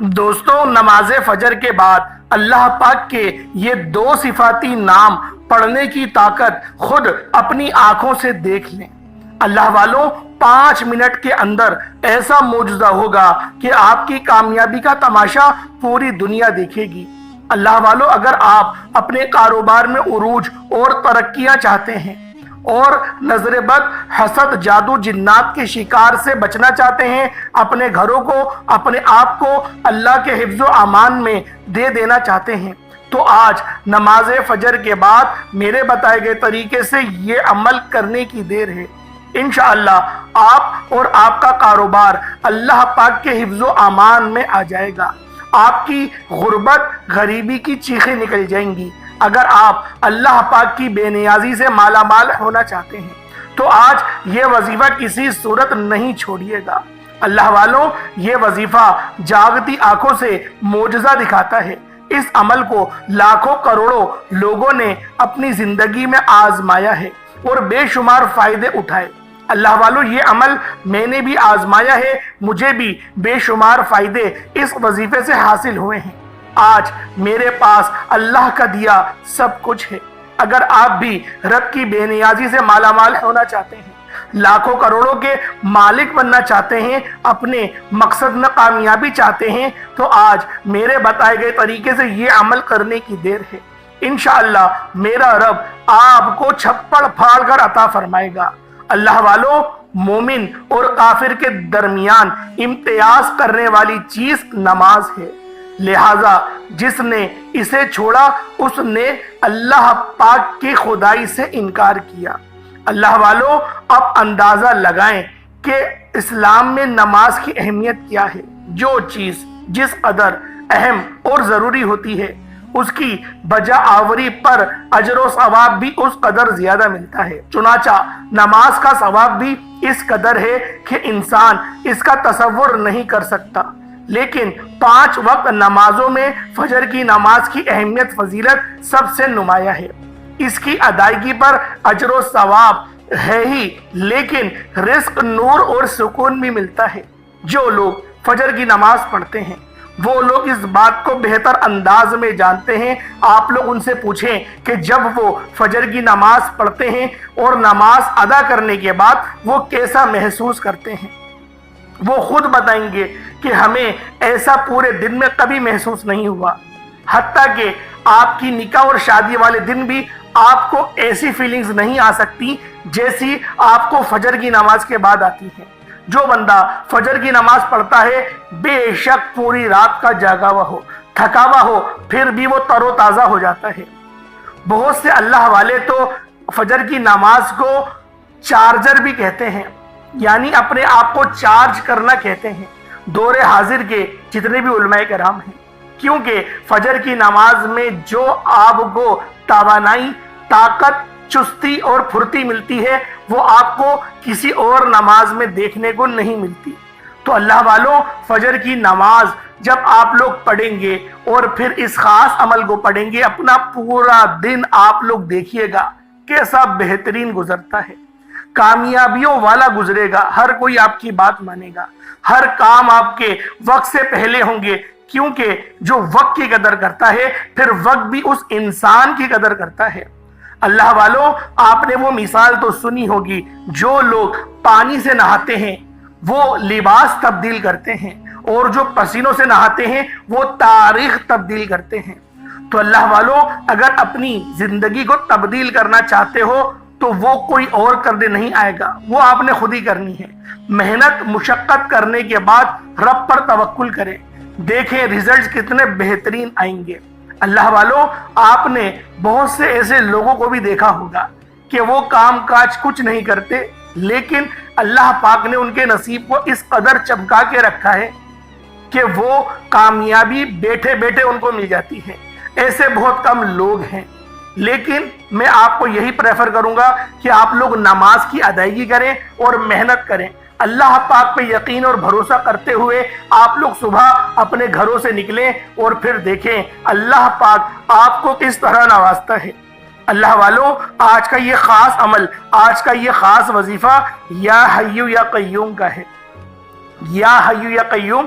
دوستوں، نماز فجر کے بعد اللہ پاک کے یہ دو صفاتی نام پڑھنے کی طاقت خود اپنی آنکھوں سے دیکھ لیں۔ اللہ والوں، 5 منٹ کے اندر ایسا معجزہ ہوگا کہ آپ کی کامیابی کا تماشا پوری دنیا دیکھے گی۔ اللہ والوں، اگر آپ اپنے کاروبار میں عروج اور ترقیاں چاہتے ہیں اور نظر بد، حسد، جادو، جنات کے شکار سے بچنا چاہتے ہیں، اپنے گھروں کو، اپنے آپ کو اللہ کے حفظ و امان میں دے دینا چاہتے ہیں، تو آج نماز فجر کے بعد میرے بتائے گئے طریقے سے یہ عمل کرنے کی دیر ہے۔ انشاءاللہ آپ اور آپ کا کاروبار اللہ پاک کے حفظ و امان میں آ جائے گا۔ آپ کی غربت، غریبی کی چیخیں نکل جائیں گی۔ اگر آپ اللہ پاک کی بے نیازی سے مالا مال ہونا چاہتے ہیں تو آج یہ وظیفہ کسی صورت نہیں چھوڑیے گا۔ اللہ والوں، یہ وظیفہ جاگتی آنکھوں سے معجزہ دکھاتا ہے۔ اس عمل کو لاکھوں کروڑوں لوگوں نے اپنی زندگی میں آزمایا ہے اور بے شمار فائدے اٹھائے۔ اللہ والوں، یہ عمل میں نے بھی آزمایا ہے، مجھے بھی بے شمار فائدے اس وظیفے سے حاصل ہوئے ہیں۔ آج میرے پاس اللہ کا دیا سب کچھ ہے۔ اگر آپ بھی رب کی بے نیازی سے مالا مال ہونا چاہتے ہیں، لاکھوں کروڑوں کے مالک بننا چاہتے ہیں، اپنے مقصد میں کامیابی چاہتے ہیں، تو آج میرے بتائے گئے طریقے سے یہ عمل کرنے کی دیر ہے۔ انشاءاللہ میرا رب آپ کو چھپڑ پھاڑ کر عطا فرمائے گا۔ اللہ والوں، مومن اور کافر کے درمیان امتیاز کرنے والی چیز نماز ہے، لہذا جس نے اسے چھوڑا اس نے اللہ پاک کی خدائی سے انکار کیا۔ اللہ والوں، اب اندازہ لگائیں کہ اسلام میں نماز کی اہمیت کیا ہے۔ جو چیز جس قدر اہم اور ضروری ہوتی ہے، اس کی بجا آوری پر اجر و ثواب بھی اس قدر زیادہ ملتا ہے۔ چنانچہ نماز کا ثواب بھی اس قدر ہے کہ انسان اس کا تصور نہیں کر سکتا۔ لیکن 5 وقت نمازوں میں فجر کی نماز کی اہمیت، فضیلت سب سے نمایاں ہے۔ اس کی ادائیگی پر اجر و ثواب ہے ہی، لیکن رزق، نور اور سکون بھی ملتا ہے۔ جو لوگ فجر کی نماز پڑھتے ہیں وہ لوگ اس بات کو بہتر انداز میں جانتے ہیں۔ آپ لوگ ان سے پوچھیں کہ جب وہ فجر کی نماز پڑھتے ہیں اور نماز ادا کرنے کے بعد وہ کیسا محسوس کرتے ہیں، وہ خود بتائیں گے کہ ہمیں ایسا پورے دن میں کبھی محسوس نہیں ہوا۔ حتیٰ کہ آپ کی نکاح اور شادی والے دن بھی آپ کو ایسی فیلنگز نہیں آ سکتی جیسی آپ کو فجر کی نماز کے بعد آتی ہیں۔ جو بندہ فجر کی نماز پڑھتا ہے، بے شک پوری رات کا جاگا ہوا ہو، تھکا ہوا ہو، پھر بھی وہ تر و تازہ ہو جاتا ہے۔ بہت سے اللہ والے تو فجر کی نماز کو چارجر بھی کہتے ہیں، یعنی اپنے آپ کو چارج کرنا کہتے ہیں، دور حاضر کے جتنے بھی علماء کرام ہیں، کیونکہ فجر کی نماز میں جو آپ کو توانائی، طاقت، چستی اور پھرتی ملتی ہے وہ آپ کو کسی اور نماز میں دیکھنے کو نہیں ملتی۔ تو اللہ والوں، فجر کی نماز جب آپ لوگ پڑھیں گے اور پھر اس خاص عمل کو پڑھیں گے، اپنا پورا دن آپ لوگ دیکھیے گا کیسا بہترین گزرتا ہے، کامیابیوں والا گزرے گا۔ ہر کوئی آپ کی بات مانے گا، ہر کام آپ کے وقت سے پہلے ہوں گے، کیونکہ جو وقت کی قدر کرتا ہے پھر وقت بھی اس انسان کی قدر کرتا ہے۔ اللہ والوں، آپ نے وہ مثال تو سنی ہوگی، جو لوگ پانی سے نہاتے ہیں وہ لباس تبدیل کرتے ہیں، اور جو پسینوں سے نہاتے ہیں وہ تاریخ تبدیل کرتے ہیں۔ تو اللہ والوں، اگر اپنی زندگی کو تبدیل کرنا چاہتے ہو تو وہ کوئی اور کرنے نہیں آئے گا، وہ آپ نے خود ہی کرنی ہے۔ محنت، مشقت کرنے کے بعد رب پر توکل کریں، دیکھیں رزلٹس کتنے بہترین آئیں گے۔ اللہ والوں، آپ نے بہت سے ایسے لوگوں کو بھی دیکھا ہوگا کہ وہ کام کاج کچھ نہیں کرتے، لیکن اللہ پاک نے ان کے نصیب کو اس قدر چمکا کے رکھا ہے کہ وہ کامیابی بیٹھے بیٹھے ان کو مل جاتی ہے۔ ایسے بہت کم لوگ ہیں، لیکن میں آپ کو یہی پریفر کروں گا کہ آپ لوگ نماز کی ادائیگی کریں اور محنت کریں۔ اللہ پاک پہ یقین اور بھروسہ کرتے ہوئے آپ لوگ صبح اپنے گھروں سے نکلیں اور پھر دیکھیں اللہ پاک آپ کو کس طرح نوازتا ہے۔ اللہ والوں، آج کا یہ خاص عمل، آج کا یہ خاص وظیفہ یا حیو یا قیوم کا ہے۔ یا حیو یا قیوم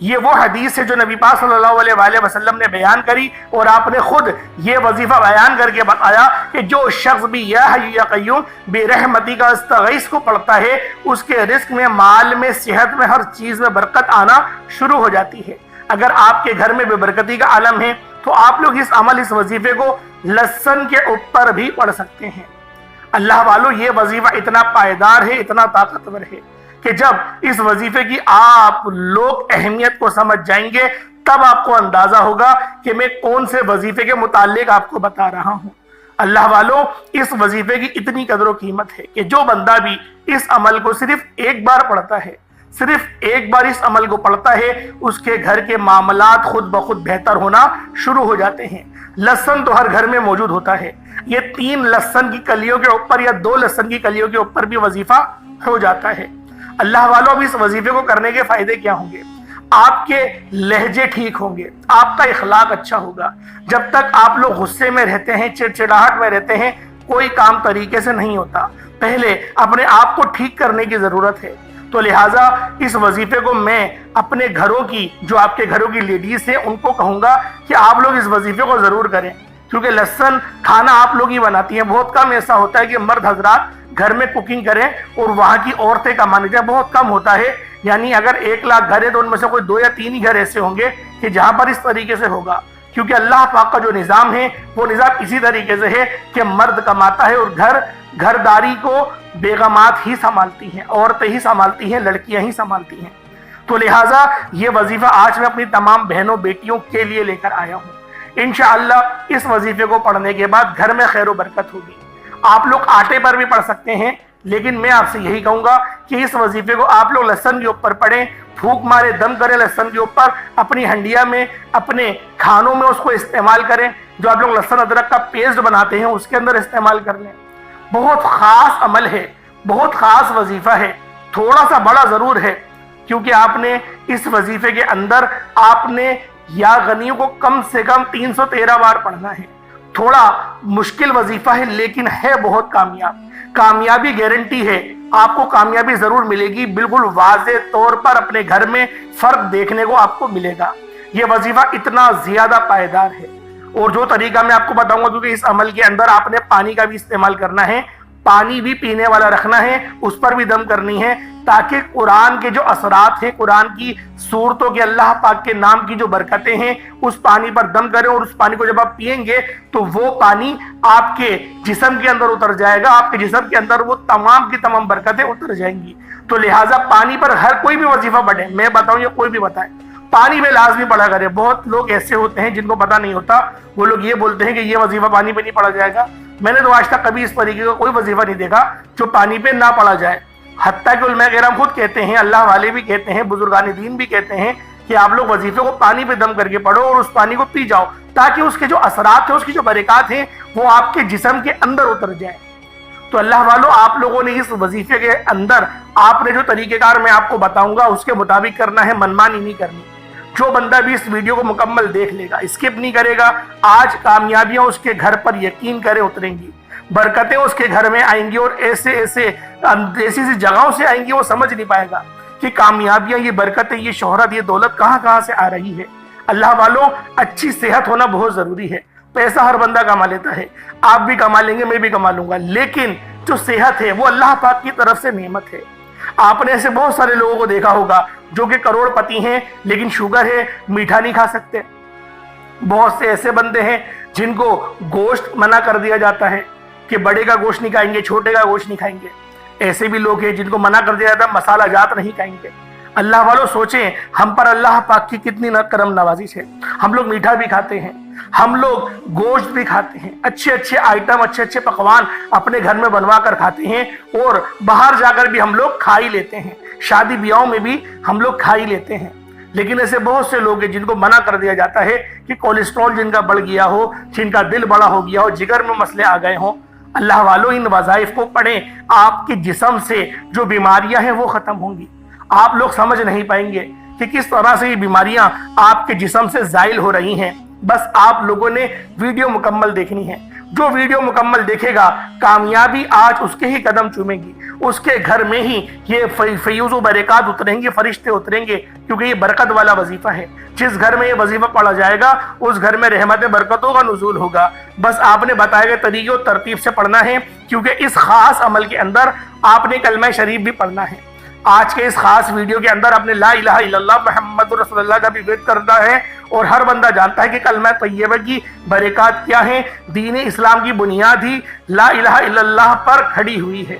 یہ وہ حدیث ہے جو نبی پاک صلی اللہ علیہ وآلہ وسلم نے بیان کری، اور آپ نے خود یہ وظیفہ بیان کر کے بتایا کہ جو شخص بھی یا حی یا قیوم برحمتک استغیث کو پڑھتا ہے، اس کے رزق میں، مال میں، صحت میں، ہر چیز میں برکت آنا شروع ہو جاتی ہے۔ اگر آپ کے گھر میں بے برکتی کا عالم ہے تو آپ لوگ اس عمل، اس وظیفے کو لہسن کے اوپر بھی پڑھ سکتے ہیں۔ اللہ والو، یہ وظیفہ اتنا پائیدار ہے، اتنا طاقتور ہے کہ جب اس وظیفے کی آپ لوگ اہمیت کو سمجھ جائیں گے، تب آپ کو اندازہ ہوگا کہ میں کون سے وظیفے کے متعلق آپ کو بتا رہا ہوں۔ اللہ والوں، اس وظیفے کی اتنی قدر و قیمت ہے کہ جو بندہ بھی اس عمل کو صرف ایک بار پڑھتا ہے، صرف ایک بار اس عمل کو پڑھتا ہے، اس کے گھر کے معاملات خود بخود بہتر ہونا شروع ہو جاتے ہیں۔ لہسن تو ہر گھر میں موجود ہوتا ہے، یہ 3 لہسن کی کلیوں کے اوپر یا 2 لہسن کی کلیوں کے اوپر بھی وظیفہ ہو جاتا ہے۔ اللہ والوں، اب اس وظیفے کو کرنے کے فائدے کیا ہوں گے؟ آپ کے لہجے ٹھیک ہوں گے، آپ کا اخلاق اچھا ہوگا۔ جب تک آپ لوگ غصے میں رہتے ہیں، چڑچڑاہٹ میں رہتے ہیں، کوئی کام طریقے سے نہیں ہوتا۔ پہلے اپنے آپ کو ٹھیک کرنے کی ضرورت ہے۔ تو لہٰذا اس وظیفے کو میں اپنے گھروں کی، جو آپ کے گھروں کی لیڈیز ہیں، ان کو کہوں گا کہ آپ لوگ اس وظیفے کو ضرور کریں، کیونکہ لہسن کھانا آپ لوگ ہی بناتی ہیں۔ بہت کم ایسا ہوتا ہے کہ مرد حضرات گھر میں کوکنگ کریں اور وہاں کی عورتیں کمانے جائیں، بہت کم ہوتا ہے۔ یعنی اگر 1 لاکھ گھر ہے تو ان میں سے کوئی 2 یا 3 ہی گھر ایسے ہوں گے کہ جہاں پر اس طریقے سے ہوگا، کیونکہ اللہ پاک کا جو نظام ہے وہ نظام اسی طریقے سے ہے کہ مرد کماتا ہے اور گھرداری کو بیگمات ہی سنبھالتی ہیں، عورتیں ہی سنبھالتی ہیں، لڑکیاں ہی سنبھالتی ہیں۔ تو لہٰذا یہ وظیفہ آج میں اپنی تمام بہنوں بیٹیوں کے لیے لے کر آیا ہوں۔ انشاءاللہ اس وظیفے کو پڑھنے کے بعد گھر میں خیر و برکت ہوگی۔ آپ لوگ آٹے پر بھی پڑھ سکتے ہیں، لیکن میں آپ سے یہی کہوں گا کہ اس وظیفے کو آپ لوگ لہسن کے اوپر پڑھیں، پھونک مارے، دم کریں لہسن کے اوپر، اپنی ہنڈیا میں، اپنے کھانوں میں اس کو استعمال کریں۔ جو آپ لوگ لہسن ادرک کا پیسٹ بناتے ہیں اس کے اندر استعمال کر لیں۔ بہت خاص عمل ہے، بہت خاص وظیفہ ہے، تھوڑا سا بڑا ضرور ہے، کیونکہ آپ نے اس وظیفے کے اندر آپ نے یا غنیوں کو کم سے کم 313 بار پڑھنا ہے۔ تھوڑا مشکل وظیفہ ہے لیکن ہے بہت کامیاب، کامیابی گارنٹی ہے، آپ کو کامیابی ضرور ملے گی، بالکل واضح طور پر اپنے گھر میں فرق دیکھنے کو آپ کو ملے گا۔ یہ وظیفہ اتنا زیادہ پائیدار ہے، اور جو طریقہ میں آپ کو بتاؤں گا، کیونکہ اس عمل کے اندر آپ نے پانی کا بھی استعمال کرنا ہے، پانی بھی پینے والا رکھنا ہے، اس پر بھی دم کرنی ہے، تاکہ قرآن کے جو اثرات ہیں، قرآن کی سورتوں کے، اللہ پاک کے نام کی جو برکتیں ہیں، اس پانی پر دم کریں، اور اس پانی کو جب آپ پئیں گے تو وہ پانی آپ کے جسم کے اندر اتر جائے گا، آپ کے جسم کے اندر وہ تمام کی تمام برکتیں اتر جائیں گی۔ تو لہٰذا پانی پر ہر کوئی بھی وظیفہ پڑھے، میں بتاؤں یا کوئی بھی بتائے، پانی میں لازمی پڑھا کرے۔ بہت لوگ ایسے ہوتے ہیں جن کو پتہ نہیں ہوتا، وہ لوگ یہ بولتے ہیں کہ یہ وظیفہ پانی پہ نہیں پڑھا جائے گا۔ میں نے تو آج تک کبھی اس طریقے کا کوئی وظیفہ نہیں دیکھا جو پانی پہ نہ پڑھا جائے، حتیٰ کہ علماء کرام خود کہتے ہیں، اللہ والے بھی کہتے ہیں، بزرگان دین بھی کہتے ہیں کہ آپ لوگ وظیفے کو پانی پہ دم کر کے پڑھو اور اس پانی کو پی جاؤ، تاکہ اس کے جو اثرات ہیں، اس کی جو برکات ہیں، وہ آپ کے جسم کے اندر اتر جائیں۔ تو اللہ والوں، آپ لوگوں نے اس وظیفے کے اندر آپ نے جو طریقہ کار میں آپ کو بتاؤں گا اس کے مطابق کرنا ہے، منمانی نہیں کرنی۔ جو بندہ بھی اس ویڈیو کو مکمل دیکھ لے گا، اسکپ نہیں کرے گا، آج کامیابیاں اس کے گھر پر یقین کرے اتریں گی، برکتیں اس کے گھر میں آئیں گی، اور ایسی جگہوں سے آئیں گی وہ سمجھ نہیں پائے گا کہ کامیابیاں، یہ برکتیں، یہ شہرت، یہ دولت کہاں سے آ رہی ہے۔ اللہ والوں، اچھی صحت ہونا بہت ضروری ہے۔ پیسہ ہر بندہ کما لیتا ہے، آپ بھی کما لیں گے، میں بھی کما لوں گا، لیکن جو صحت ہے وہ اللہ پاک کی طرف سے نعمت ہے۔ آپ نے ایسے بہت سارے لوگوں کو دیکھا ہوگا جو کہ کروڑ پتی ہیں لیکن شوگر ہے، میٹھا نہیں کھا سکتے۔ بہت سے ایسے بندے ہیں جن کو گوشت منع کر دیا جاتا ہے کہ بڑے کا گوشت نہیں کھائیں گے، چھوٹے کا گوشت نہیں کھائیں گے۔ ایسے بھی لوگ ہیں جن کو منع کر دیا جاتا ہے مسالہ جات نہیں کھائیں گے۔ اللہ والوں، سوچیں ہم پر اللہ پاک کی کتنی کرم نوازش ہے۔ ہم لوگ میٹھا بھی کھاتے ہیں، ہم لوگ گوشت بھی کھاتے ہیں، اچھے آئٹم، اچھے پکوان اپنے گھر میں بنوا کر کھاتے ہیں، اور باہر جا کر بھی ہم لوگ کھا ہی لیتے ہیں، شادی بیاہوں میں بھی ہم لوگ کھا ہی لیتے ہیں۔ لیکن ایسے بہت سے لوگ ہیں جن کو منع کر دیا جاتا ہے کہ کولیسٹرول جن کا بڑھ گیا ہو، جن کا دل بڑا ہو گیا ہو، جگر میں مسئلے آ گئے ہوں۔ اللہ والوں، ان وظائف کو پڑھیں، آپ کے جسم سے جو بیماریاں ہیں وہ ختم ہوں گی۔ آپ لوگ سمجھ نہیں پائیں گے کہ کس طرح سے یہ بیماریاں آپ کے جسم سے زائل ہو رہی ہیں۔ بس آپ لوگوں نے ویڈیو مکمل دیکھنی ہے۔ جو ویڈیو مکمل دیکھے گا کامیابی آج اس کے ہی قدم چومے گی، اس کے گھر میں ہی یہ فیوز و برکات اتریں گے، فرشتے اتریں گے، کیونکہ یہ برکت والا وظیفہ ہے۔ جس گھر میں یہ وظیفہ پڑھا جائے گا اس گھر میں رحمت برکتوں کا نزول ہوگا۔ بس آپ نے بتائے گئے طریقے اور ترتیب سے پڑھنا ہے، کیونکہ اس خاص عمل کے اندر آپ نے کلمہ شریف بھی پڑھنا ہے۔ آج کے اس خاص ویڈیو کے اندر آپ نے لا الہ الا اللہ محمد رسول اللہ کا بھی ورد کرنا ہے، اور ہر بندہ جانتا ہے کہ کلمہ طیبہ کی برکات کیا ہیں۔ دین اسلام کی بنیاد ہی لا الہ الا اللہ پر کھڑی ہوئی ہے۔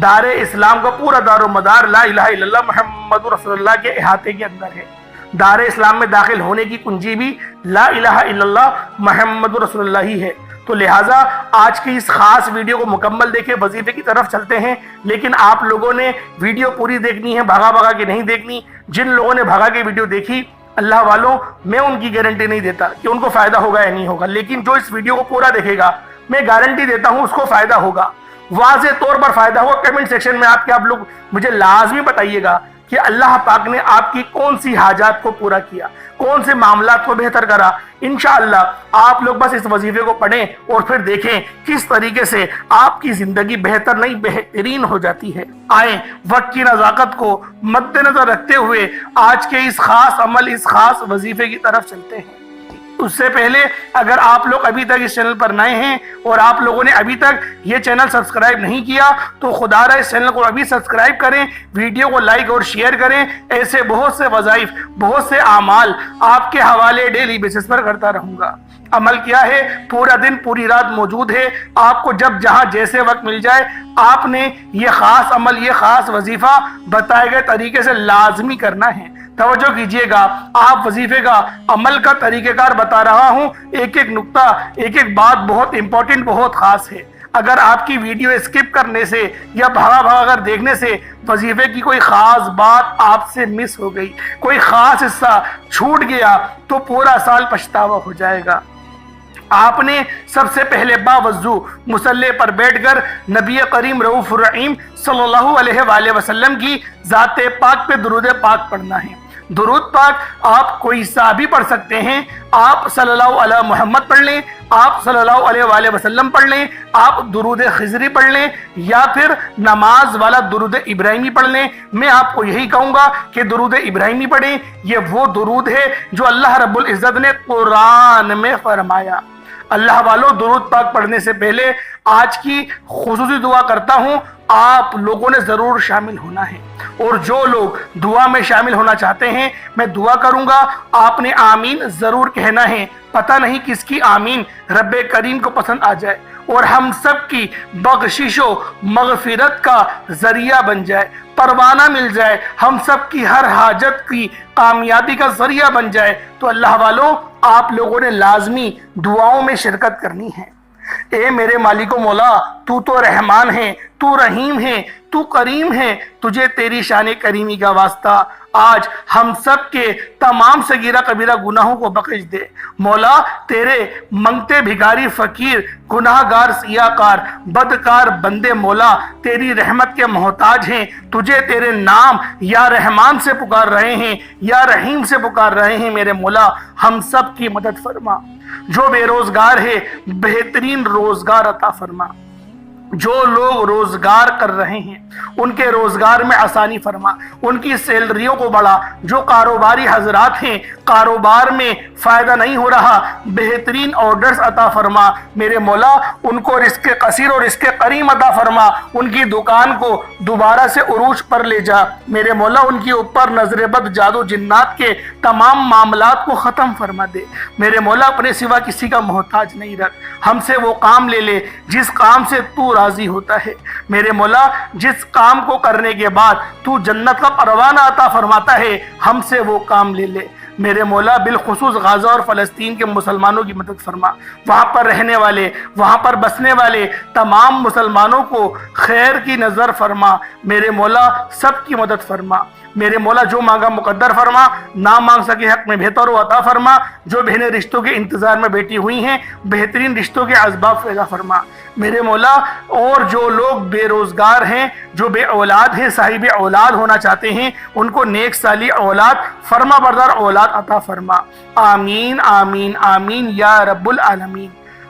دار اسلام کا پورا دار و مدار لا الہ الا اللہ محمد رسول اللہ کے احاطے کے اندر ہے۔ دار اسلام میں داخل ہونے کی کنجی بھی لا الہ الا اللہ محمد رسول اللہ ہی ہے۔ تو لہٰذا آج کی اس خاص ویڈیو کو مکمل دیکھیں، وظیفے کی طرف چلتے ہیں۔ لیکن آپ لوگوں نے ویڈیو پوری دیکھنی ہے، بھاگا بھاگا کے نہیں دیکھنی۔ جن لوگوں نے بھاگا کے ویڈیو دیکھی، اللہ والوں، میں ان کی گارنٹی نہیں دیتا کہ ان کو فائدہ ہوگا یا نہیں ہوگا، لیکن جو اس ویڈیو کو پورا دیکھے گا میں گارنٹی دیتا ہوں اس کو فائدہ ہوگا، واضح طور پر فائدہ ہوگا۔ کمنٹ سیکشن میں آپ لوگ مجھے لازمی بتائیے گا کہ اللہ پاک نے آپ کی کون سی حاجات کو پورا کیا، کون سے معاملات کو بہتر کرا۔ انشاءاللہ آپ لوگ بس اس وظیفے کو پڑھیں اور پھر دیکھیں کس طریقے سے آپ کی زندگی بہتر نہیں بہترین ہو جاتی ہے۔ آئیں وقت کی نزاکت کو مد نظر رکھتے ہوئے آج کے اس خاص عمل، اس خاص وظیفے کی طرف چلتے ہیں۔ اس سے پہلے اگر آپ لوگ ابھی تک اس چینل پر نئے ہیں اور آپ لوگوں نے ابھی تک یہ چینل سبسکرائب نہیں کیا تو خدا را اس چینل کو ابھی سبسکرائب کریں، ویڈیو کو لائک اور شیئر کریں۔ ایسے بہت سے وظائف، بہت سے اعمال آپ کے حوالے ڈیلی بیسس پر کرتا رہوں گا۔ عمل کیا ہے؟ پورا دن پوری رات موجود ہے، آپ کو جب جہاں جیسے وقت مل جائے آپ نے یہ خاص عمل، یہ خاص وظیفہ بتائے گئے طریقے سے لازمی کرنا ہے۔ توجہ کیجئے گا، آپ وظیفے کا عمل کا طریقہ کار بتا رہا ہوں، ایک ایک نقطہ، ایک ایک بات بہت امپورٹنٹ، بہت خاص ہے۔ اگر آپ کی ویڈیو اسکپ کرنے سے یا بھاگا بھاگا کر دیکھنے سے وظیفے کی کوئی خاص بات آپ سے مس ہو گئی، کوئی خاص حصہ چھوٹ گیا تو پورا سال پچھتاوا ہو جائے گا۔ آپ نے سب سے پہلے باوضو مصلی پر بیٹھ کر نبی کریم رؤوف الرحیم صلی اللہ علیہ وآلہ وسلم کی ذات پاک پہ درود پاک پڑھنا ہے۔ درود پاک آپ کوئی سا بھی پڑھ سکتے ہیں، آپ صلی اللہ علیہ محمد پڑھ لیں، آپ صلی اللہ علیہ وآلہ وسلم پڑھ لیں، آپ درود خضری پڑھ لیں، یا پھر نماز والا درود ابراہیمی پڑھ لیں۔ میں آپ کو یہی کہوں گا کہ درود ابراہیمی پڑھیں، یہ وہ درود ہے جو اللہ رب العزت نے قرآن میں فرمایا۔ اللہ والوں، درود پاک پڑھنے سے پہلے آج کی خصوصی دعا کرتا ہوں، آپ لوگوں نے ضرور شامل ہونا ہے، اور جو لوگ دعا میں شامل ہونا چاہتے ہیں میں دعا کروں گا، آپ نے آمین ضرور کہنا ہے۔ پتہ نہیں کس کی آمین رب کریم کو پسند آ جائے اور ہم سب کی بخشش و مغفرت کا ذریعہ بن جائے، پروانہ مل جائے، ہم سب کی ہر حاجت کی کامیابی کا ذریعہ بن جائے۔ تو اللہ والوں، آپ لوگوں نے لازمی دعاؤں میں شرکت کرنی ہے۔ اے میرے مالک و مولا، تو تو رحمان ہے، تو رحیم ہے، تو کریم ہے، تجھے تیری شان کریمی کا واسطہ آج ہم سب کے تمام صغیرہ کبیرہ گناہوں کو بخش دے۔ مولا، تیرے منگتے بھکاری فقیر، گناہ گار سیاہ کار، بدکار بندے مولا تیری رحمت کے محتاج ہیں، تجھے تیرے نام یا رحمان سے پکار رہے ہیں، یا رحیم سے پکار رہے ہیں۔ میرے مولا، ہم سب کی مدد فرما۔ جو بے روزگار ہے بہترین روزگار عطا فرما، جو لوگ روزگار کر رہے ہیں ان کے روزگار میں آسانی فرما، ان کی سیلریوں کو بڑھا۔ جو کاروباری حضرات ہیں کاروبار میں فائدہ نہیں ہو رہا، بہترین آرڈرز عطا فرما۔ میرے مولا، ان کو رزق کثیر اور رزق کریم عطا فرما، ان کی دکان کو دوبارہ سے عروج پر لے جا۔ میرے مولا، ان کے اوپر نظر بد، جادو جنات کے تمام معاملات کو ختم فرما دے۔ میرے مولا، اپنے سوا کسی کا محتاج نہیں رکھ، ہم سے وہ کام لے لے جس کام سے تو راضی ہوتا ہے۔ میرے مولا، جس کام کو کرنے کے بعد تو جنت کا پروانہ عطا فرماتا ہے، ہم سے وہ کام لے لے۔ میرے مولا، بالخصوص غزہ اور فلسطین کے مسلمانوں کی مدد فرما، وہاں پر رہنے والے، وہاں پر بسنے والے تمام مسلمانوں کو خیر کی نظر فرما۔ میرے مولا، سب کی مدد فرما۔ میرے مولا، جو مانگا مقدر فرما، نہ مانگ سکے حق میں بہتر و عطا فرما۔ جو بہنیں رشتوں کے انتظار میں بیٹھی ہوئی ہیں بہترین رشتوں کے اسباب پیدا فرما۔ میرے مولا، اور جو لوگ بے روزگار ہیں، جو بے اولاد ہیں، صاحب اولاد ہونا چاہتے ہیں، ان کو نیک صالح اولاد، فرما بردار اولاد عطا فرما۔ آمین آمین آمین یا رب العالمین۔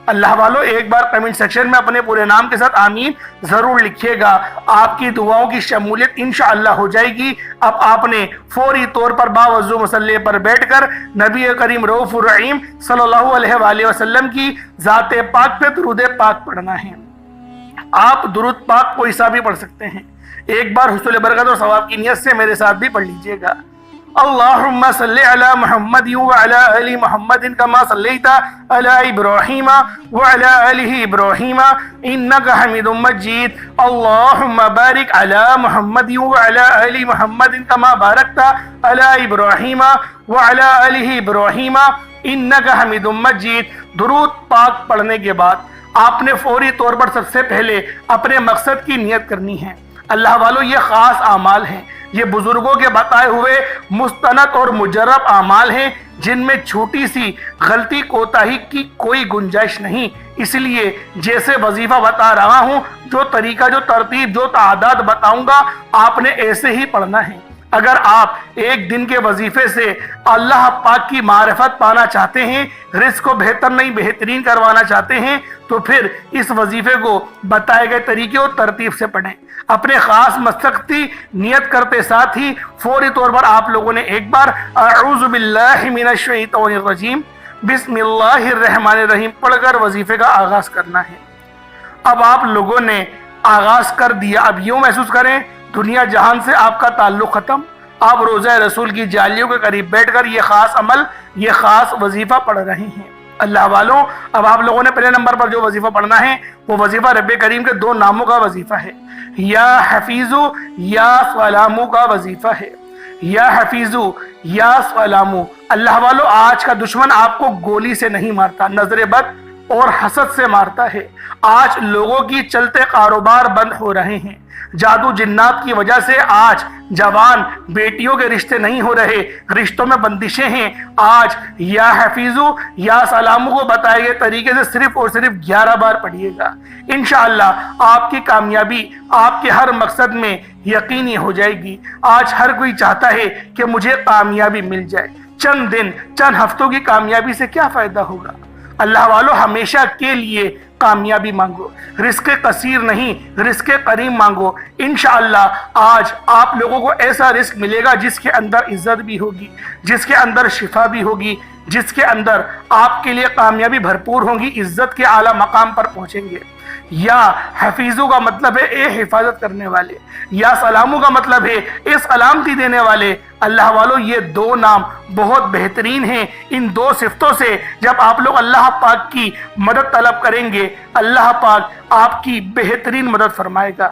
اللہ والوں ایک بار کمنٹ سیکشن میں اپنے پورے نام کے ساتھ آمین ضرور لکھیے گا، آپ کی دعاؤں کی شمولیت انشاءاللہ ہو جائے گی۔ اب آپ نے فوری طور پر باوضو مصلی پر بیٹھ کر نبی کریم رؤوف الرحیم صلی اللہ علیہ وآلہ وسلم کی ذات پاک پہ درود پاک پڑھنا ہے۔ آپ درود پاک کوئی سا بھی پڑھ سکتے ہیں، ایک بار حصول برکت اور ثواب کی نیت سے میرے ساتھ بھی پڑھ لیجئے گا۔ اللہم صلی علی محمد وعلی آل محمد کما صلیت علی ابراہیم وعلی آل ابراہیم انک حمید مجید۔ اللہم بارک علی محمد وعلی آل محمد کما بارکت علی ابراہیم وعلی آل ابراہیم انک حمید مجید۔ درود پاک پڑھنے کے بعد آپ نے فوری طور پر سب سے پہلے اپنے مقصد کی نیت کرنی ہے۔ اللہ والوں یہ خاص اعمال ہیں، یہ بزرگوں کے بتائے ہوئے مستند اور مجرب اعمال ہیں جن میں چھوٹی سی غلطی کوتاہی کی کوئی گنجائش نہیں۔ اس لیے جیسے وظیفہ بتا رہا ہوں، جو طریقہ، جو ترتیب، جو تعداد بتاؤں گا، آپ نے ایسے ہی پڑھنا ہے۔ اگر آپ ایک دن کے وظیفے سے اللہ پاک کی معرفت پانا چاہتے ہیں، رزق کو بہتر نہیں بہترین کروانا چاہتے ہیں، تو پھر اس وظیفے کو بتائے گئے طریقے اور ترتیب سے پڑھیں۔ اپنے خاص مقصد کی نیت کرتے ساتھ ہی فوری طور پر آپ لوگوں نے ایک بار اعوذ باللہ من الشیطان الرجیم بسم اللہ الرحمن الرحیم پڑھ کر وظیفے کا آغاز کرنا ہے۔ اب آپ لوگوں نے آغاز کر دیا، اب یوں محسوس کریں دنیا جہان سے آپ کا تعلق ختم، آپ روضہ رسول کی جالیوں کے قریب بیٹھ کر یہ خاص عمل، یہ خاص وظیفہ پڑھ رہے ہیں۔ اللہ والوں اب آپ لوگوں نے پہلے نمبر پر جو وظیفہ پڑھنا ہے وہ وظیفہ رب کریم کے دو ناموں کا وظیفہ ہے، یا حفیظو یا سلامو کا وظیفہ ہے۔ یا حفیظو یا سلامو، اللہ والوں آج کا دشمن آپ کو گولی سے نہیں مارتا، نظر بد اور حسد سے مارتا ہے۔ آج لوگوں کی چلتے کاروبار بند ہو رہے ہیں، جادو جنات کی وجہ سے آج جوان بیٹیوں کے رشتے نہیں ہو رہے، رشتوں میں بندشیں ہیں۔ آج یا حفیظو یا سلامو کو بتائے گئے طریقے سے صرف اور صرف 11 بار پڑھیے گا، انشاءاللہ آپ کی کامیابی آپ کے ہر مقصد میں یقینی ہو جائے گی۔ آج ہر کوئی چاہتا ہے کہ مجھے کامیابی مل جائے، چند دن چند ہفتوں کی کامیابی سے کیا فائدہ ہوگا؟ اللہ والوں ہمیشہ کے لیے کامیابی مانگو، رزق کثیر نہیں رزق کریم مانگو۔ انشاءاللہ آج آپ لوگوں کو ایسا رزق ملے گا جس کے اندر عزت بھی ہوگی، جس کے اندر شفا بھی ہوگی، جس کے اندر آپ کے لیے کامیابی بھرپور ہوگی، عزت کے اعلیٰ مقام پر پہنچیں گے۔ یا حفیظو کا مطلب ہے اے حفاظت کرنے والے، یا سلامو کا مطلب ہے اے سلامتی دینے والے۔ اللہ والوں یہ دو نام بہت بہترین ہیں، ان دو صفتوں سے جب آپ لوگ اللہ پاک کی مدد طلب کریں گے، اللہ پاک آپ کی بہترین مدد فرمائے گا۔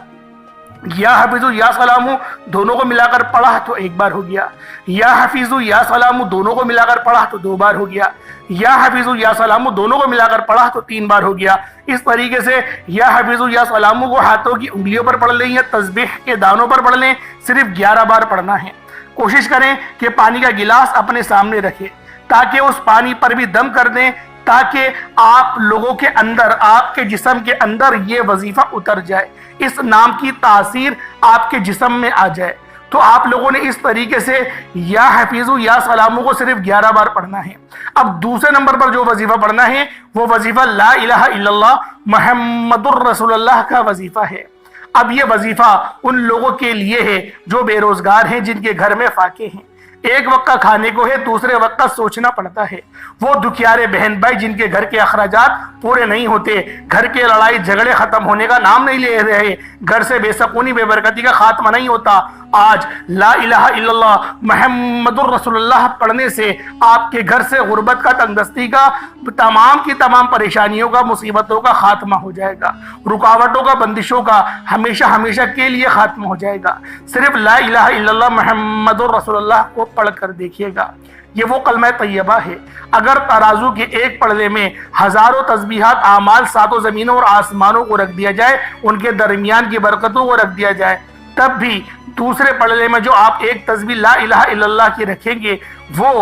یا حفیظو یا سلامو دونوں کو ملا کر پڑھا تو ایک بار ہو گیا، یا حفیظو یا سلامو دونوں کو ملا کر پڑھا تو 2 بار ہو گیا، یا حفیظو یا سلامو دونوں کو ملا کر پڑھا تو 3 بار ہو گیا۔ اس طریقے سے یا حفیظو یا سلامو کو ہاتھوں کی انگلیوں پر پڑھ لیں یا تسبیح کے دانوں پر پڑھ لیں، صرف 11 بار پڑھنا ہے۔ کوشش کریں کہ پانی کا گلاس اپنے سامنے رکھیں تاکہ اس پانی پر بھی دم کر دیں، تاکہ آپ لوگوں کے اندر، آپ کے جسم کے اندر یہ وظیفہ اتر جائے، اس نام کی تاثیر آپ کے جسم میں آ جائے۔ تو آپ لوگوں نے اس طریقے سے یا حفیظو یا سلامو کو صرف 11 بار پڑھنا ہے۔ اب دوسرے نمبر پر جو وظیفہ پڑھنا ہے وہ وظیفہ لا الہ الا اللہ محمد الرسول اللہ کا وظیفہ ہے۔ اب یہ وظیفہ ان لوگوں کے لیے ہے جو بے روزگار ہیں، جن کے گھر میں فاقے ہیں، ایک وقت کا کھانے کو ہے، دوسرے وقت کا سوچنا پڑتا ہے، وہ دکھیارے بہن بھائی جن کے گھر کے اخراجات پورے نہیں ہوتے، گھر کے لڑائی جھگڑے ختم ہونے کا نام نہیں لے رہے، گھر سے بے سکونی بے برکتی کا خاتمہ نہیں ہوتا۔ آج لا الہ الا اللہ محمد الرسول اللہ پڑھنے سے آپ کے گھر سے غربت کا، تنگ دستی کا، تمام کی تمام پریشانیوں کا، مصیبتوں کا خاتمہ ہو جائے گا، رکاوٹوں کا، بندشوں کا ہمیشہ ہمیشہ کے لیے خاتمہ ہو جائے گا۔ صرف لا الہ الا اللہ محمد الرسول اللہ کو پڑھ کر دیکھیے گا، یہ وہ کلمہ طیبہ ہے۔ اگر ترازو کے ایک پڑھنے میں ہزاروں تسبیحات، اعمال، 7 زمینوں اور آسمانوں کو رکھ دیا جائے، ان کے درمیان کی برکتوں کو رکھ دیا جائے، تب بھی دوسرے پڑھنے میں جو آپ ایک تسبیح لا الہ الا اللہ کی رکھیں گے وہ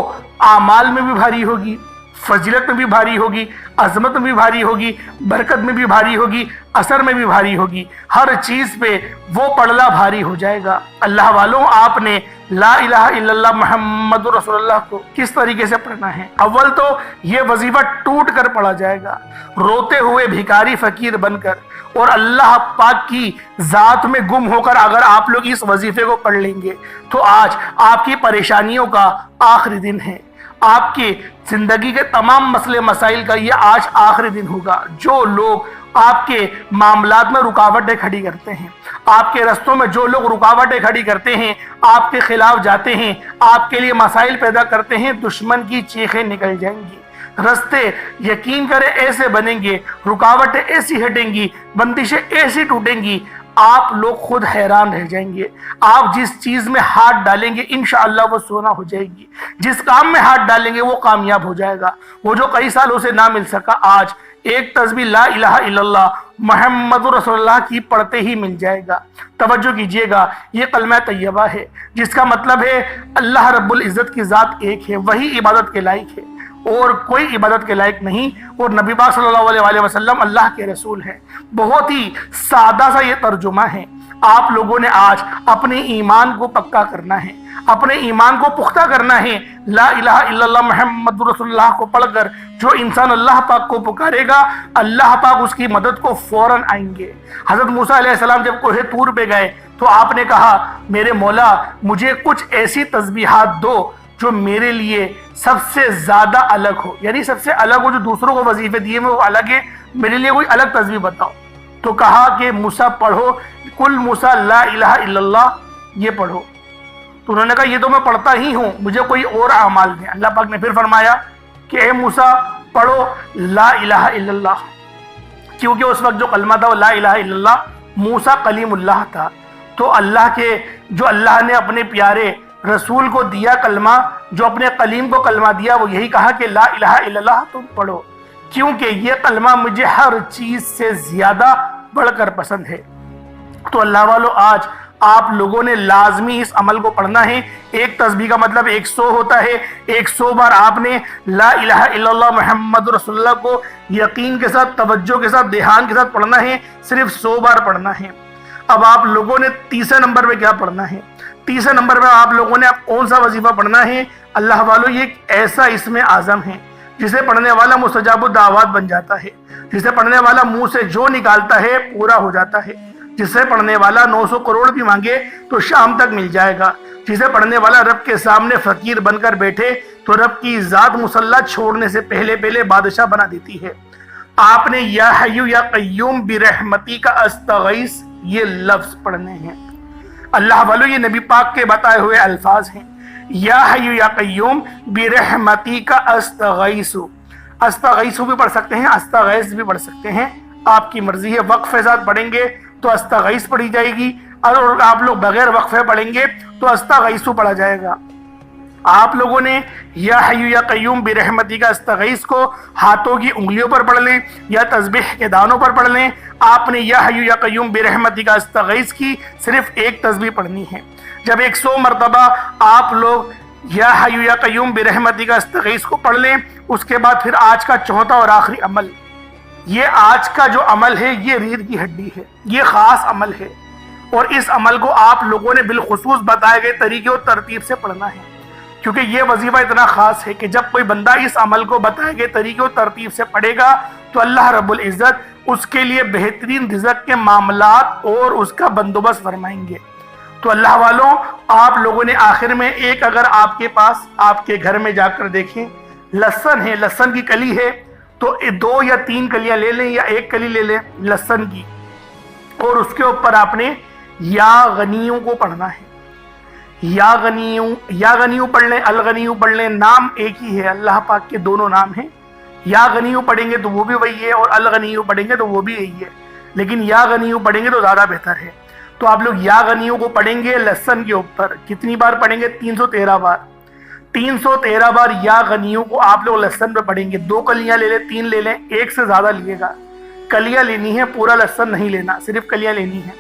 اعمال میں بھی بھاری ہوگی، فضیلت میں بھی بھاری ہوگی، عظمت میں بھی بھاری ہوگی، برکت میں بھی بھاری ہوگی، اثر میں بھی بھاری ہوگی، ہر چیز پہ وہ پڑلا بھاری ہو جائے گا۔ اللہ والوں، آپ نے لا الہ الا اللہ محمد رسول اللہ کو کس طریقے سے پڑھنا ہے؟ اول تو یہ وظیفہ ٹوٹ کر پڑھا جائے گا، روتے ہوئے بھکاری فقیر بن کر، اور اللہ پاک کی ذات میں گم ہو کر اگر آپ لوگ اس وظیفے کو پڑھ لیں گے تو آج آپ کی پریشانیوں کا آخری دن ہے، آپ کی زندگی کے تمام مسئلے مسائل کا یہ آج آخری دن ہوگا۔ جو لوگ آپ کے معاملات میں رکاوٹیں کھڑی کرتے ہیں، آپ کے رستوں میں جو لوگ رکاوٹیں کھڑی کرتے ہیں، آپ کے خلاف جاتے ہیں، آپ کے لیے مسائل پیدا کرتے ہیں، دشمن کی چیخیں نکل جائیں گی، رستے یقین کریں ایسے بنیں گے، رکاوٹیں ایسی ہٹیں گی، بندشیں ایسی ٹوٹیں گی، آپ لوگ خود حیران رہ جائیں گے۔ آپ جس چیز میں ہاتھ ڈالیں گے انشاءاللہ وہ سونا ہو جائے گی، جس کام میں ہاتھ ڈالیں گے وہ کامیاب ہو جائے گا۔ وہ جو کئی سالوں سے نہ مل سکا آج ایک تسبیح لا الہ الا اللہ محمد رسول اللہ کی پڑھتے ہی مل جائے گا۔ توجہ کیجئے گا، یہ کلمہ طیبہ ہے جس کا مطلب ہے اللہ رب العزت کی ذات ایک ہے، وہی عبادت کے لائق ہے اور کوئی عبادت کے لائق نہیں، اور نبی پاک صلی اللہ علیہ وسلم اللہ کے رسول ہیں۔ بہت ہی سادہ سا یہ ترجمہ ہے۔ آپ لوگوں نے آج اپنے ایمان کو پکا کرنا ہے، اپنے ایمان کو پختہ کرنا ہے۔ لا الہ الا اللہ محمد رسول اللہ کو پڑھ کر جو انسان اللہ پاک کو پکارے گا، اللہ پاک اس کی مدد کو فوراً آئیں گے۔ حضرت موسیٰ علیہ السلام جب کوہ طور پہ گئے تو آپ نے کہا، میرے مولا مجھے کچھ ایسی تسبیحات دو جو میرے لیے سب سے زیادہ الگ ہو، یعنی سب سے الگ ہو، جو دوسروں کو وظیفے دیے میں وہ الگ ہے، میرے لیے کوئی الگ تسبیح بتاؤ۔ تو کہا کہ موسیٰ پڑھو کل موسیٰ لا الہ الا اللہ، یہ پڑھو۔ تو انہوں نے کہا یہ تو میں پڑھتا ہی ہوں، مجھے کوئی اور اعمال دیں۔ اللہ پاک نے پھر فرمایا کہ اے موسیٰ پڑھو لا الہ الا اللہ، کیونکہ اس وقت جو کلمہ تھا وہ لا الہ الا اللہ، موسیٰ کلیم اللہ تھا۔ تو اللہ کے جو اللہ نے اپنے پیارے رسول کو دیا کلمہ، جو اپنے کلیم کو کلمہ دیا، وہ یہی کہا کہ لا الہ الا اللہ تم پڑھو، کیونکہ یہ کلمہ مجھے ہر چیز سے زیادہ بڑھ کر پسند ہے۔ تو اللہ والو، آج آپ لوگوں نے لازمی اس عمل کو پڑھنا ہے۔ ایک تسبیح کا مطلب 100 ہوتا ہے، 100 بار آپ نے لا الہ الا اللہ محمد رسول اللہ کو یقین کے ساتھ، توجہ کے ساتھ، دھیان کے ساتھ پڑھنا ہے، صرف 100 بار پڑھنا ہے۔ اب آپ لوگوں نے تیسرے نمبر پہ کیا پڑھنا ہے؟ تیسرے نمبر پہ آپ لوگوں نے کون سا وظیفہ پڑھنا ہے؟ اللہ والو، یہ ایک ایسا اسم اعظم ہے جسے پڑھنے والا مستجاب الدعوات بن جاتا ہے، جسے پڑھنے والا منہ سے جو نکالتا ہے پورا ہو جاتا ہے، جسے پڑھنے والا 900 کروڑ بھی مانگے تو شام تک مل جائے گا، جسے پڑھنے والا رب کے سامنے فقیر بن کر بیٹھے تو رب کی ذات مسلح چھوڑنے سے پہلے بادشاہ بنا دیتی ہے۔ آپ نے یا حیو یا قیوم برحمتی کا استغیث یہ لفظ پڑھنے ہیں۔ اللہ والو، یہ نبی پاک کے بتائے ہوئے الفاظ ہیں، یا حیو یا قیوم برحمتی کا استغیث۔ استغیث بھی پڑھ سکتے ہیں، استغیث بھی پڑھ سکتے ہیں، آپ کی مرضی ہے۔ وقفے ساتھ پڑھیں گے تو استغیث پڑھی جائے گی، اور آپ لوگ بغیر وقفے پڑھیں گے تو استغیث پڑھا جائے گا۔ آپ لوگوں نے یا حیو یا قیوم برحمتی کا استغیث کو ہاتھوں کی انگلیوں پر پڑھ لیں یا تسبیح کے دانوں پر پڑھ لیں۔ آپ نے یا حیو یا قیوم برحمتی کا استغیث کی صرف ایک تسبیح پڑھنی ہے۔ جب 100 مرتبہ آپ لوگ یا حیو یا قیوم برحمتی کا استغیث کو پڑھ لیں، اس کے بعد پھر آج کا چوتھا اور آخری عمل، یہ آج کا جو عمل ہے یہ ریڑھ کی ہڈی ہے، یہ خاص عمل ہے، اور اس عمل کو آپ لوگوں نے بالخصوص بتائے گئے طریقے اور ترتیب سے پڑھنا ہے، کیونکہ یہ وظیفہ اتنا خاص ہے کہ جب کوئی بندہ اس عمل کو بتائے گئے طریقے اور ترتیب سے پڑھے گا تو اللہ رب العزت اس کے لیے بہترین رزق کے معاملات اور اس کا بندوبست فرمائیں گے۔ تو اللہ والوں، آپ لوگوں نے آخر میں ایک، اگر آپ کے پاس آپ کے گھر میں جا کر دیکھیں لہسن ہے، لہسن کی کلی ہے، تو 2 یا 3 کلیاں لے لیں یا 1 کلی لے لیں لہسن کی، اور اس کے اوپر آپ نے یا غنیوں کو پڑھنا ہے۔ یا غنیوں پڑھ لیں، الغنیوں پڑھ لیں، نام ایک ہی ہے، اللہ پاک کے دونوں نام ہیں۔ یا غنیوں پڑھیں گے تو وہ بھی وہی ہے، اور الغنیوں پڑھیں گے تو وہ بھی یہی ہے، لیکن یا غنیوں پڑھیں گے تو زیادہ بہتر ہے۔ تو آپ لوگ یا غنیوں کو پڑھیں گے لہسن کے اوپر، کتنی بار پڑھیں گے؟ 313 بار۔ 313 بار یا غنیوں کو آپ لوگ لہسن پہ پڑھیں گے۔ 2 کلیاں لے لیں، 3 لے لیں، 1 سے زیادہ لیے گا، کلیاں لینی ہے، پورا لہسن نہیں لینا، صرف کلیاں لینی ہیں۔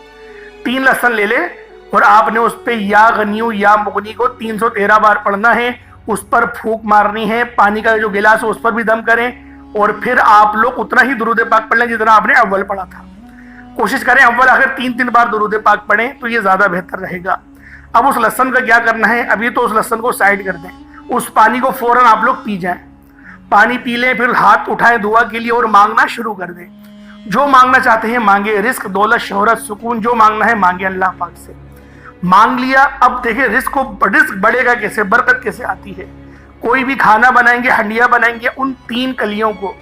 3 لہسن لے لیں اور آپ نے اس پہ یا غنیوں یا مغنی کو 313 بار پڑھنا ہے، اس پر پھونک مارنی ہے، پانی کا جو گلاس ہے اس پر بھی دم کریں، اور پھر آپ لوگ اتنا ہی درود پاک پڑھ لیں جتنا آپ نے اول پڑھا تھا۔ کوشش کریں اول آخر 3 بار درود پاک پڑھیں تو یہ زیادہ بہتر رہے گا۔ اب اس لہسن کا کیا کرنا ہے، ابھی تو اس لہسن کو سائڈ کر دیں، اس پانی کو فوراً آپ لوگ پی جائیں، پانی پی لیں، پھر ہاتھ اٹھائیں دعا کے لیے اور مانگنا شروع کر دیں۔ جو مانگنا چاہتے ہیں مانگے، رزق، دولت، شہرت، سکون، جو مانگنا ہے مانگے اللہ پاک سے۔ مانگ لیا، اب دیکھیں رزق بڑھے گا کیسے، برکت کیسے آتی ہے۔ کوئی بھی کھانا بنائیں گے، ہنڈیا بنائیں گے، ان 3 کلیوں کو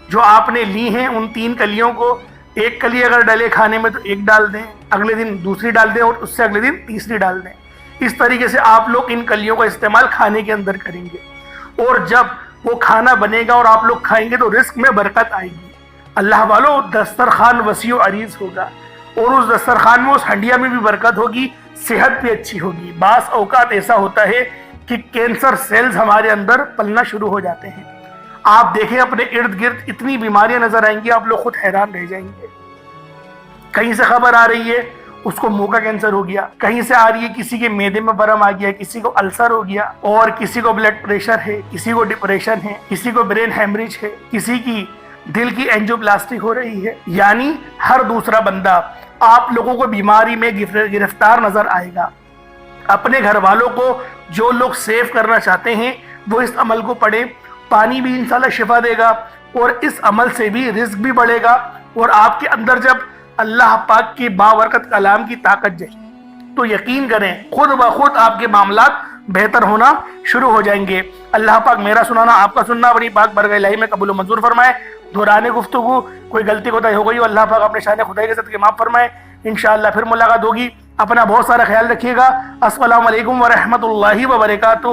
جو آپ نے لی ہیں، ان 3 کلیوں کو ایک کلی اگر ڈلے کھانے میں تو ایک ڈال دیں، اگلے دن دوسری ڈال دیں اور اس سے اگلے دن تیسری ڈال دیں۔ اس طریقے سے آپ لوگ ان کلیوں کا استعمال کھانے کے اندر کریں گے، اور جب وہ کھانا بنے گا اور آپ لوگ کھائیں گے تو رزق میں برکت آئے گی۔ اللہ والو، دسترخوان وسیع و عریض ہوگا، اور اس دسترخوان میں، اس ہنڈیا میں بھی برکت ہوگی، صحت بھی اچھی ہوگی۔ بعض اوقات ایسا ہوتا ہے کہ کینسر سیلز ہمارے اندر پلنا شروع ہو جاتے ہیں۔ آپ دیکھیں اپنے ارد گرد اتنی بیماریاں نظر آئیں گی، آپ لوگ خود حیران رہ جائیں گے۔ کہیں سے خبر آ رہی ہے اس کو منہ کا کینسر ہو گیا، کہیں سے آ رہی ہے کسی کے معدے میں برم آ گیا، کسی کو السر ہو گیا، اور کسی کو بلڈ پریشر ہے، کسی کو ڈپریشن ہے، کسی کو برین ہیمریج ہے، کسی کی دل کی اینجیوپلاسٹی ہو رہی ہے۔ یعنی ہر دوسرا بندہ آپ لوگوں کو بیماری میں گرفتار نظر آئے گا۔ اپنے گھر والوں کو جو لوگ سیو کرنا چاہتے ہیں وہ اس عمل کو پڑھیں، پانی بھی انشاءاللہ شفا دے گا، اور اس عمل سے بھی رزق بھی بڑھے گا، اور آپ کے اندر جب اللہ پاک کے بابرکت کلام کی طاقت جائے تو یقین کریں خود بخود آپ کے معاملات بہتر ہونا شروع ہو جائیں گے۔ اللہ پاک میرا سنانا، آپ کا سننا اپنی پاک برگاہ الہی میں قبول و منظور فرمائے۔ دوران گفتگو کوئی غلطی کوتاہی ہو گئی ہو، اللہ پاک اپنے شان خدائی کے صدقے معاف فرمائے۔ انشاءاللہ پھر ملاقات ہوگی، اپنا بہت سارا خیال رکھیے گا۔ السلام علیکم ورحمۃ اللہ وبرکاتہ۔